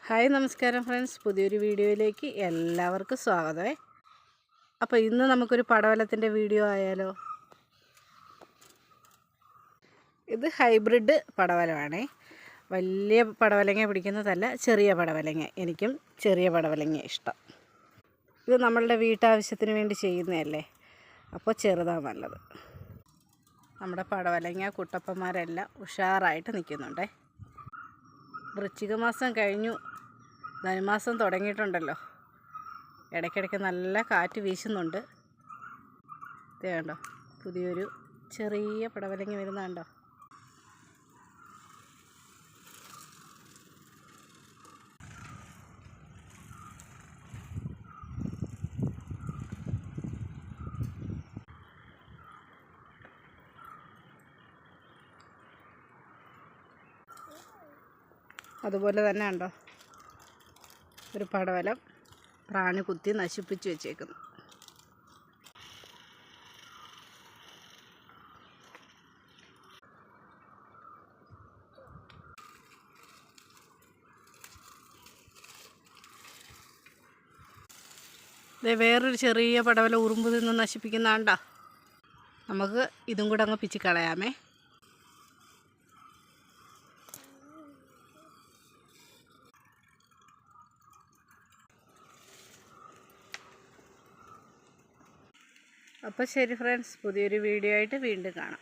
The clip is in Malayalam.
ഹായ് നമസ്കാരം ഫ്രണ്ട്സ്, പുതിയൊരു വീഡിയോയിലേക്ക് എല്ലാവർക്കും സ്വാഗതമേ. അപ്പോൾ ഇന്ന് നമുക്കൊരു പടവലത്തിൻ്റെ വീഡിയോ ആയാലോ. ഇത് ഹൈബ്രിഡ് പടവലമാണേ. വലിയ പടവലങ്ങ പിടിക്കുന്നതല്ല, ചെറിയ പടവലങ്ങ. എനിക്കും ചെറിയ പടവലങ്ങ ഇഷ്ടം. ഇത് നമ്മളുടെ വീട്ടാവശ്യത്തിന് വേണ്ടി ചെയ്യുന്നതല്ലേ, അപ്പോൾ ചെറുതാണ് നല്ലത്. നമ്മുടെ പടവലങ്ങ കുട്ടപ്പന്മാരെല്ലാം ഉഷാറായിട്ട് നിൽക്കുന്നുണ്ടേ. വൃശ്ചിക മാസം കഴിഞ്ഞു, ധനുമാസം തുടങ്ങിയിട്ടുണ്ടല്ലോ. ഇടയ്ക്കിടയ്ക്ക് നല്ല കാറ്റ് വീശുന്നുണ്ട്. ഇത് കണ്ടോ, പുതിയൊരു ചെറിയ പടവലങ്ങ വരുന്നുണ്ടോ. അതുപോലെ തന്നെ ഉണ്ടോ ഒരു പടവലം പ്രാണി കുത്തി നശിപ്പിച്ച് വെച്ചേക്കുന്നു. വേറൊരു ചെറിയ പടവലം ഉറുമ്പ് നിന്ന് നശിപ്പിക്കുന്നതാണ്ടോ. നമുക്ക് ഇതും കൂടെ അങ്ങ് പിച്ചി കളയാമേ. അപ്പോൾ ശരി ഫ്രണ്ട്സ്, പുതിയൊരു വീഡിയോ ആയിട്ട് വീണ്ടും കാണാം.